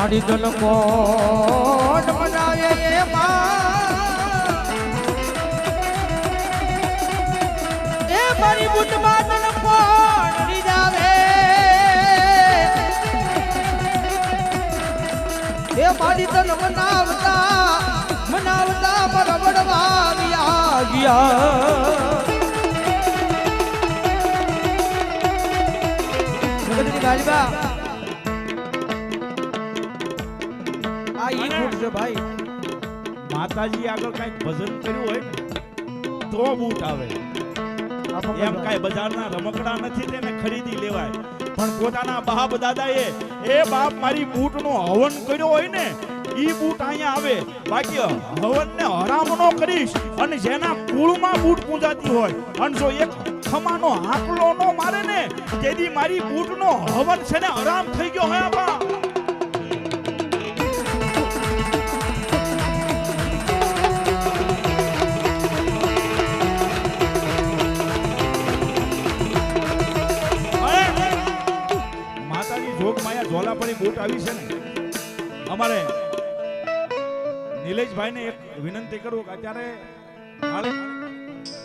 મારી તન કોણ મનાવે એ મારી બુટમાં તન કોણ રીજાવે એ મારી તન મનાવતા મારા વડવા ગયા ગાલિબા આ ઈ બૂટ છે ભાઈ માતાજી આગળ કઈક ભજન કર્યું હોય ને તો બૂટ આવે એમ કઈ બજારના રમકડા નથી તેને ખરીદી લેવાય પણ પોતાના બાપ દાદાએ એ બાપ મારી બૂટનો હવન કર્યો હોય ને ઈ બૂટ અહીંયા આવે બાકી હવનને હરામ નો કરીશ અને જેના કુળમાં બૂટ પૂજાતી હોય અને જો એક ખમાનો આકલો નો મારે ને તેથી મારી બૂટનો હવન છે ને હરામ થઈ ગયો હે બા માતાજી જોગ માયા ઝોલાપરી બૂટ આવી છે ને અમારે નિલેશભાઈ ને એક વિનંતી કરું કે અત્યારે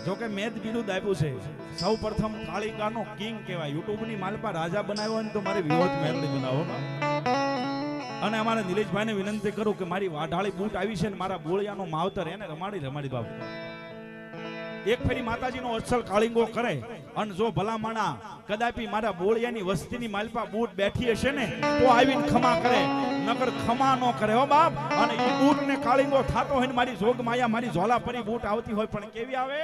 જો કે મેં જ બિરુદ આપ્યું છે સૌ પ્રથમ કાળિકાનો કિંગ કહેવાય યુટ્યુબ ની માલપા રાજા બનાવ્યો ને તો મારી વિરોધ મેર નહીં બનાવો અને અમારા નિલેશભાઈ ને વિનંતી કરું કે મારી વાઢાળી બૂટ આવી છે ને મારા બોળિયાનો માવતર એને રમાડી બાબુ એક ફેરી માતાજીનો અસલ કાળિંગો કરે અને જો ભલામણા કદાપી મારા બોળિયાની વસ્તીની માલપા બૂટ બેઠી હશે ને તો આવીને ખમા કરે નકર ખમા નો કરે હો બાપ અને ઈ બૂટ ને કાળિંગો થાતો હોય ને મારી જોગ માયા મારી ઝોલાપરી બૂટ આવતી હોય પણ કેવી આવે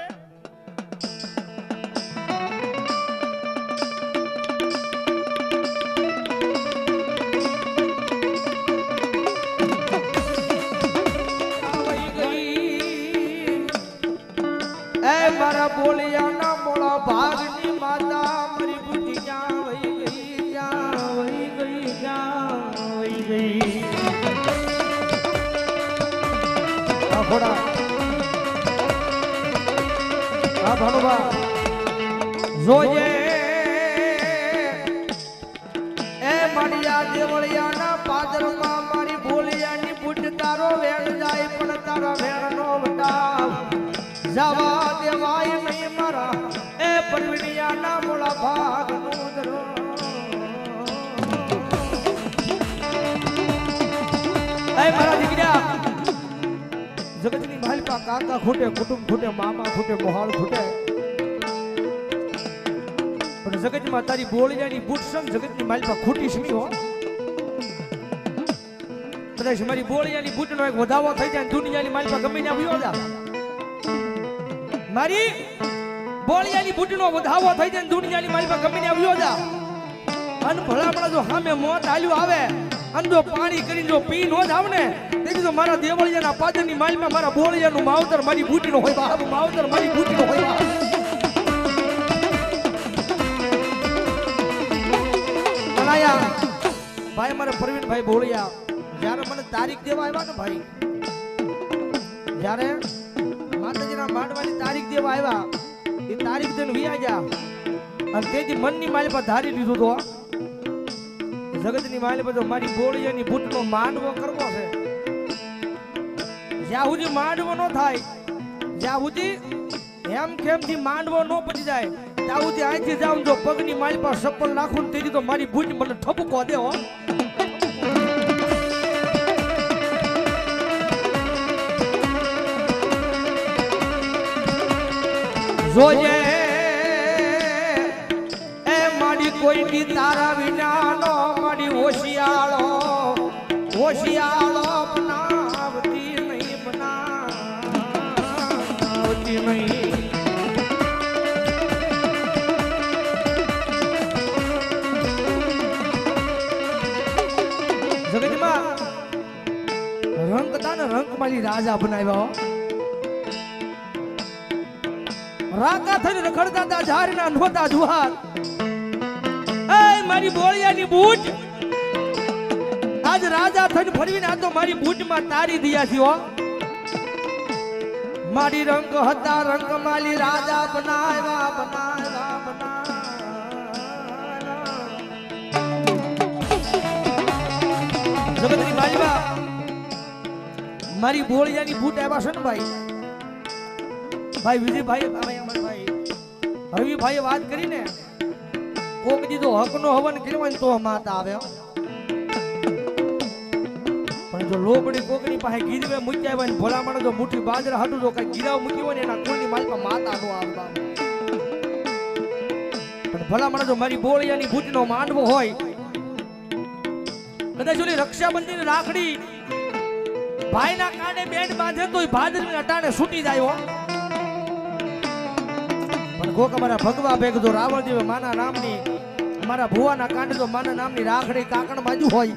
મારા બોલિયાના મોળા ભાગની માતા મારી બુદ્ધિ ક્યાં વહી ગઈ ક્યાં વહી ગઈ આ ઘોડા આ ભણવા જોજે એ માળિયા દેવળિયાના પાદરમાં મારી બોલિયાની બુટ તારો વેણ જાય પણ તારા વેણનો વટાવ જવા દેવાય નહીં મારા એ પરવીણિયાના મોળા ભાગનું દરો એ મારા દીકરા જગતની માલપા કાકા ખૂટે કુટુંબ ખૂટે મામા ખૂટે મોહાળ ખૂટે પણ જગતમાં તારી બોળિયાની બૂટ સમ જગતની માલપા ખૂટી સમી હો કદાચ મારી બોળિયાની બૂટનો એક વધાવો થઈ જાય દુનિયાની માલપા ગમે ત્યાં આવ્યો જા મારી બોળિયાની બુટનો વધાવો થઈ જાય દુનિયાની મારી પાસે ગમીને આવ્યો જા અન ભલામણા જો સામે મોત આલ્યું આવે અને જો પાણી કરીને જો પી નો જાવ ને તેથી તો મારા દેવળિયાના પાદરની માલમાં મારા બોળિયાનું માવતર મારી બુટીનો હોય બાપ માવતર મારી બુટીનો હોય બાપ અનાયા ભાઈ મારા પ્રવીણભાઈ બોળિયા જ્યારે મને તારીખ દેવા આવ્યા ને ભાઈ જ્યારે માતાજીના માંડવાની તારીખ દેવા આવ્યા એ તારીખ દેન વિયા ગયા અને તેથી મનની માલી પર ધારી લીધું તો જગતની માલી પર મારી બોળિયાની બુટનો માંડવો કરવો છે જ્યાં સુધી માંડવો ન થાય જ્યાં સુધી એમ ખેમથી માંડવો ન પડી જાય ત્યાં સુધી અહીંથી જાઉં જો પગની માલી પર સપલ નાખું તેથી તો મારી બુટ મને ઠપકો દે હો જોજે એ માડી કોઈની તારા વિનાનો માડી હોશિયાળો બનાવતી નહીં જગતમાં રંગ હતા ને રંગ મારી રાજા બનાવ્યા રાકા થઈને રખડતા હતા ઝારના નહોતા જુહાર એ મારી બોળિયાની બૂટ આજ રાજા થઈને ફરવીને આ તો મારી બૂટમાં તારી દિયા છે હો મારી રંગ હતા રંગ માલી રાજા બનાવ્યા જગતની માલિકા મારી બોળિયાની બૂટ આવ્યા છે ને ભાઈ ભાઈ વિજયભાઈ ભાઈ રવિભાઈએ વાત કરીને કોક દીધો હકનો હવન કર્યો ને તો માતા આવે પણ જો લોબડી કોકની પાસે ગીરવે મૂક્યા હોય ને ભલા માણસ જો મુઠ્ઠી બાજરા હાટું જો કઈ ગીરાવ મૂકી હોય ને એના કુળની માલિકા માતા નો આવે પણ ભલા માણસ જો મારી બોળિયાની બૂટનો માંડવો હોય કદાચ ઓલી રક્ષાબંધન રાખડી ભાઈના કાને બેન્ડ બાંધે તો ભાદરવી અટાણે છૂટી જાય હો પણ કોક અમારા ભગવા ભેગ જો રાવણ દેવે માના નામની અમારા ભુવાના કાંડે જો માના નામની રાખડી કાકણ બાજુ હોય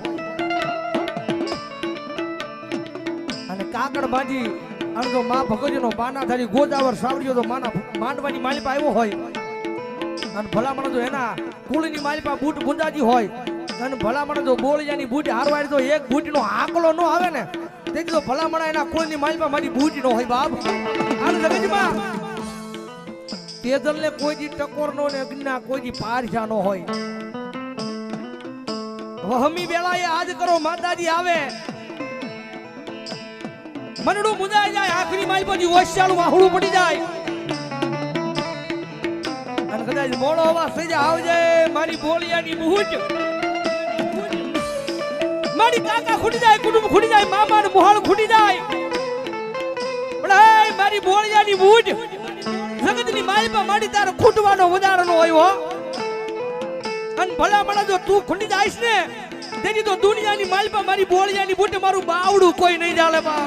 અને કાકણ બાજી અને જો માં ભગવતીનો બાના ધારી ગોદાવર સાવડિયો તો માના માંડવાની માલિપા આવ્યો હોય અને ભલા માણસ જો એના કુળની માલિપા બૂટ ગુંજાજી હોય અને ભલા માણસ જો બોળિયાની બૂટ હારવાય તો એક બૂટનો આંકલો ન આવે ને તેથી તો ભલા માણસ એના કુળની માલિપા મારી બૂટ ન હોય બાપ આ જગતમાં તેજલને કોઈ દી ટકોર નો ને અગ્નિના કોઈ દી પારજા નો હોય વહમી વેળાએ આજ કરો માતાજી આવે મનડું મુંજાઈ જાય આખરી માલ પછી ઓશિયાળું વાહુડું પડી જાય અને કદાચ મોડો અવાજ થઈ જાય આવજે મારી બોલિયાની બૂટ મારી કાકા ખૂટી જાય કુટુંબ ખૂટી જાય મામા ને મોહાળ ખૂટી જાય પણ હે મારી બોલિયાની બૂટ જગતની માલિપા માડી તારો ખૂટવાનો વધારાનો હોય અને ભલા મણા જો તું ખૂટી જાઈશ ને તેની તો દુનિયાની માલિપા મારી બોળિયાની બૂટે મારું બાવડું કોઈ નહીં ચાલે બા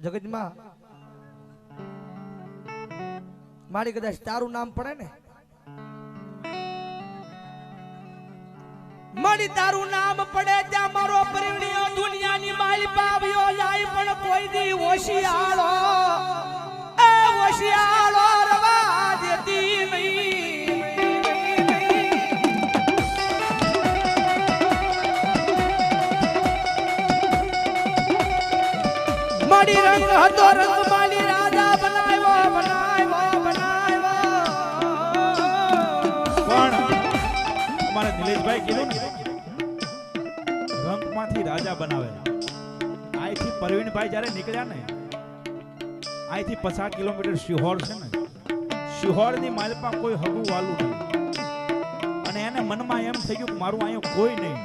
જગતમાં મારી કદાચ તારું નામ પડે ને મારી તારું નામ પડે ત્યાં મારો પરિણ્યો દુનિયાની માલિપા આવ્યો જાય પણ કોઈ દી ઓશિયાળો એ ઓશિયાળો રવા દેતી નહીં મારી રંગ હતો રંગ માલી રાજા બનાવ્યો પણ અમારા નિલેશભાઈ કીધું ને રંગમાંથી રાજા બનાવે અહીંથી પરવીનભાઈ જ્યારે નીકળ્યા ને અહીંથી 50 કિલોમીટર શિહોર છે ને શિહોરની માલપા કોઈ હગું વાલું નહીં અને એને મનમાં એમ થઈ ગયું કે મારું અહીંયા કોઈ નહીં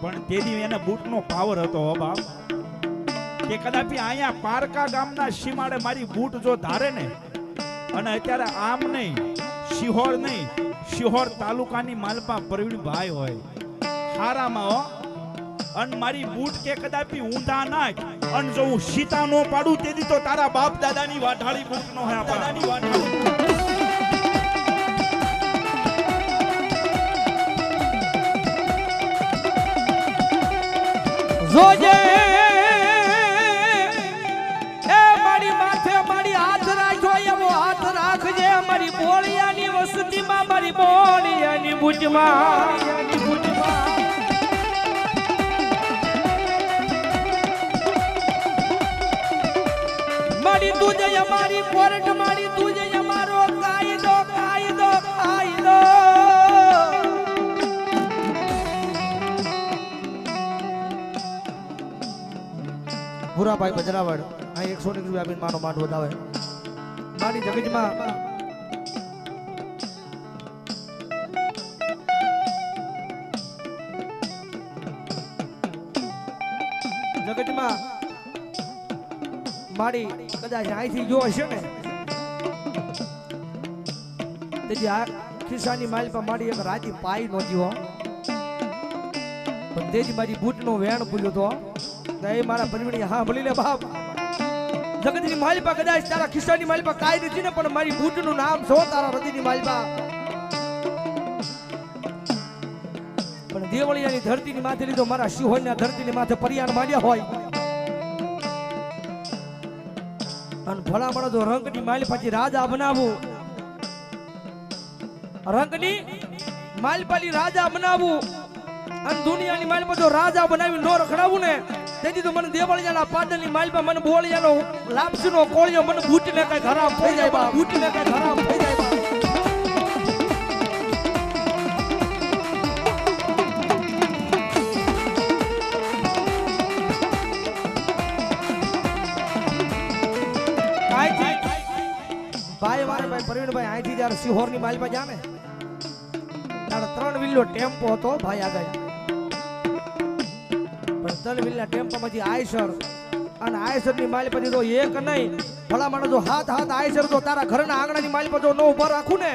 પણ તેથી એને બૂટનો પાવર હતો હો બાપ કે કદાપી અહીંયા પારકા ગામના સીમાડે મારી બૂટ જો ધારે ને અને અત્યારે આમ નહીં શિહોર નહીં શિહોર તાલુકાની માલપા પ્રવીણભાઈ હોય હારામાં હો અને મારી બૂટ કે કદાપી ઊંધા નાખ અને જો હું સીતા નો પાડું તેથી તો તારા બાપ દાદાની વાઢાળી બૂટ નો હે દાદાની વાઢાળી જોજે મારી બોળિયાની વસતીમાં મારી બોળિયાની બૂટમાં મારી તુજે અમારી કોર્ટ મારી તુજે અમારો કાયદો કાયદો કાયદો ભૂરાભાઈ બજરાવાડ આ 100 રૂપિયા આપીને માનો માંડ વધાવે મારી જગતમાં જગતમાં મારી કદાચ અહીંથી જો હશે ને તેથી આ ખિસ્સાની માલ પર મારી એક રાજી પાઈ નહોતી હો પણ તેથી મારી બૂટનો વેણ પૂર્યો તો એ મારા પરિવણી હા ભલી લે બાપ જગતની માલિપા કદાચ તારા ખિસ્સાની માલિપા કાઈ નથી ને પણ મારી બૂટનું નામ છો તારા હૃદયની માલિપા પણ દેવળિયાની ધરતીની માથે લીધો મારા શિહોરના ધરતીની માથે પરિયાણ માંડ્યા હોય અને ભલામણ જો રંગની માલી પછી રાજા બનાવું રંગની માલપાલી રાજા બનાવું અને દુનિયાની માલપા જો રાજા બનાવી નો રખડાવું ને તેથી તો મને દેવળિયાના પાદરની માલપા મને બોળિયાનો લાપસીનો કોળિયો મને બૂટને કઈ ખરાબ થઈ જાય બા બૂટને કઈ ખરાબ થઈ જાય બા ભાઈ મારે ભાઈ પ્રવીણભાઈ અહીંથી જ્યારે સિહોરની માલપા જા ને ત્યારે 3 વિલ્લો ટેમ્પો હતો ભાઈ આગળ પણ 3 વિલ્લા ટેમ્પોમાંથી આયસર અને આયસરની માલપા તો એક નહીં ભલામણ જો હાથ આયસર તો તારા ઘરના આંગણાની માલપા જો નો ઉભા રાખું ને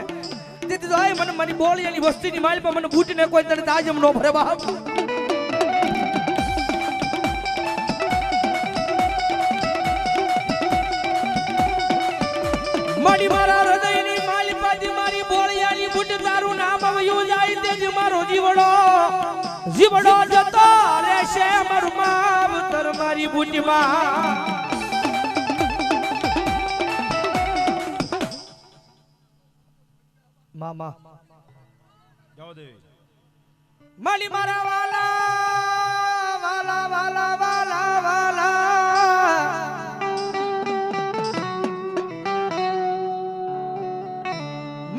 તેથી તો આય મને મારી બોળિયાની વસ્તીની માલપા મને બૂટને કોઈ તને તાજમ નો ભરે બાપ મારી મારા હૃદયની માલપાથી મારી બોળિયાની બુટ તારું નામ આવ્યું જાય તે જ મારો જીવડો જતો રહેશે મારું માવતર મારી બુટમાં મામા જાઓ દેવી માલી મારા વાલા વાલા વાલા વાલા વાલા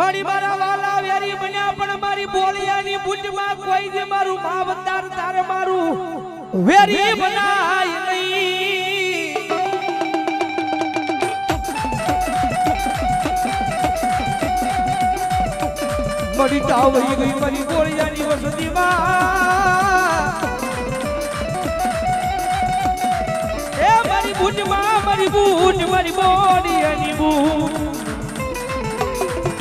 મારી મારા વાલા વેરી બન્યા પણ મારી બોળિયાની બુટમાં કોઈ જે મારું માવતર તારે મારું વેરી બનાય નહીં મારી ટાવઈ ગઈ મારી બોળિયાની વસતીમાં એ મારી બુટમાં મારી બુટ મારી બોળિયાની બુટ